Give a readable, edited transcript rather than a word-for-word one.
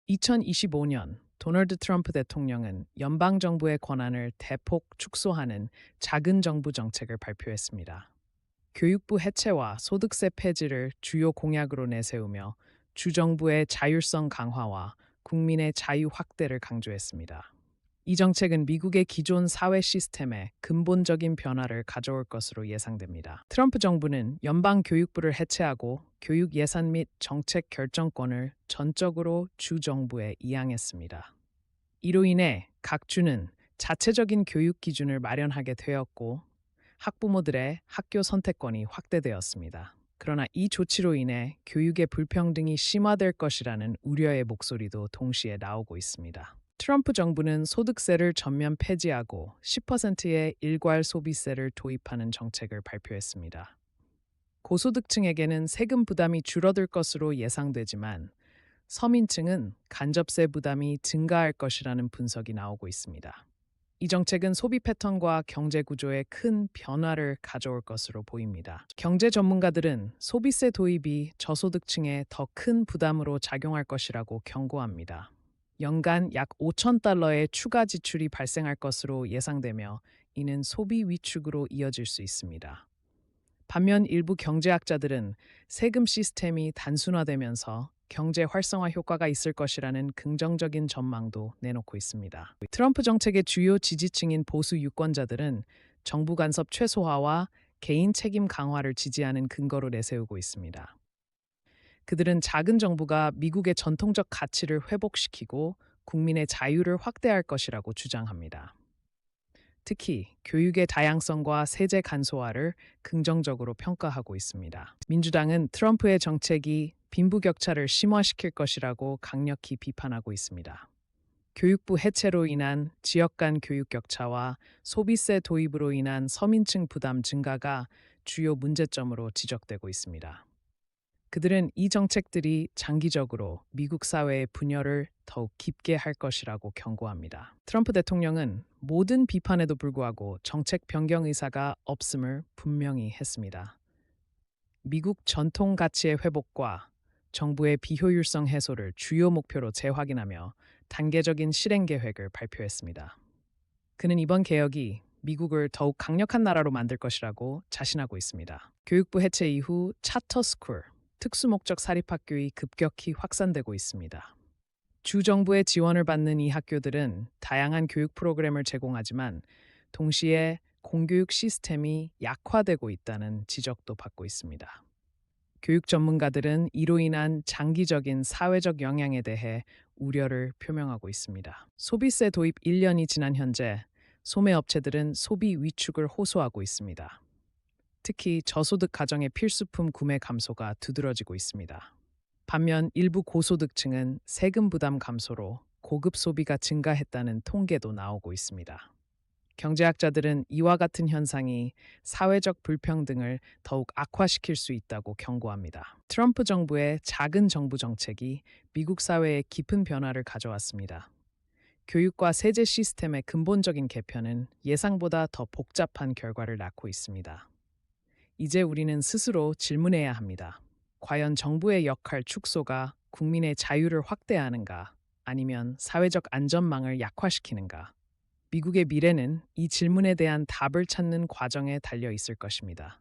2025년 도널드 트럼프 대통령은 연방정부의 권한을 대폭 축소하는 작은 정부 정책을 발표했습니다. 교육부 해체와 소득세 폐지를 주요 공약으로 내세우며 주정부의 자율성 강화와 국민의 자유 확대를 강조했습니다. 이 정책은 미국의 기존 사회 시스템에 근본적인 변화를 가져올 것으로 예상됩니다. 트럼프 정부는 연방 교육부를 해체하고 교육 예산 및 정책 결정권을 전적으로 주정부에 이양했습니다. 이로 인해 각 주는 자체적인 교육 기준을 마련하게 되었고 학부모들의 학교 선택권이 확대되었습니다. 그러나 이 조치로 인해 교육의 불평등이 심화될 것이라는 우려의 목소리도 동시에 나오고 있습니다. 트럼프 정부는 소득세를 전면 폐지하고 10%의 일괄 소비세를 도입하는 정책을 발표했습니다. 고소득층에게는 세금 부담이 줄어들 것으로 예상되지만 서민층은 간접세 부담이 증가할 것이라는 분석이 나오고 있습니다. 이 정책은 소비 패턴과 경제 구조에 큰 변화를 가져올 것으로 보입니다. 경제 전문가들은 소비세 도입이 저소득층에 더 큰 부담으로 작용할 것이라고 경고합니다. 연간 약 5천 달러의 추가 지출이 발생할 것으로 예상되며 이는 소비 위축으로 이어질 수 있습니다. 반면 일부 경제학자들은 세금 시스템이 단순화되면서 경제 활성화 효과가 있을 것이라는 긍정적인 전망도 내놓고 있습니다. 트럼프 정책의 주요 지지층인 보수 유권자들은 정부 간섭 최소화와 개인 책임 강화를 지지하는 근거로 내세우고 있습니다. 그들은 작은 정부가 미국의 전통적 가치를 회복시키고 국민의 자유를 확대할 것이라고 주장합니다. 특히 교육의 다양성과 세제 간소화를 긍정적으로 평가하고 있습니다. 민주당은 트럼프의 정책이 빈부격차를 심화시킬 것이라고 강력히 비판하고 있습니다. 교육부 해체로 인한 지역 간 교육 격차와 소비세 도입으로 인한 서민층 부담 증가가 주요 문제점으로 지적되고 있습니다. 그들은 이 정책들이 장기적으로 미국 사회의 분열을 더욱 깊게 할 것이라고 경고합니다. 트럼프 대통령은 모든 비판에도 불구하고 정책 변경 의사가 없음을 분명히 했습니다. 미국 전통 가치의 회복과 정부의 비효율성 해소를 주요 목표로 재확인하며 단계적인 실행 계획을 발표했습니다. 그는 이번 개혁이 미국을 더욱 강력한 나라로 만들 것이라고 자신하고 있습니다. 교육부 해체 이후 차터 스쿨, 특수목적 사립학교이 급격히 확산되고 있습니다. 주정부의 지원을 받는 이 학교들은 다양한 교육 프로그램을 제공하지만 동시에 공교육 시스템이 약화되고 있다는 지적도 받고 있습니다. 교육 전문가들은 이로 인한 장기적인 사회적 영향에 대해 우려를 표명하고 있습니다. 소비세 도입 1년이 지난 현재 소매업체들은 소비 위축을 호소하고 있습니다. 특히 저소득 가정의 필수품 구매 감소가 두드러지고 있습니다. 반면 일부 고소득층은 세금 부담 감소로 고급 소비가 증가했다는 통계도 나오고 있습니다. 경제학자들은 이와 같은 현상이 사회적 불평등을 더욱 악화시킬 수 있다고 경고합니다. 트럼프 정부의 작은 정부 정책이 미국 사회에 깊은 변화를 가져왔습니다. 교육과 세제 시스템의 근본적인 개편은 예상보다 더 복잡한 결과를 낳고 있습니다. 이제 우리는 스스로 질문해야 합니다. 과연 정부의 역할 축소가 국민의 자유를 확대하는가, 아니면 사회적 안전망을 약화시키는가? 미국의 미래는 이 질문에 대한 답을 찾는 과정에 달려 있을 것입니다.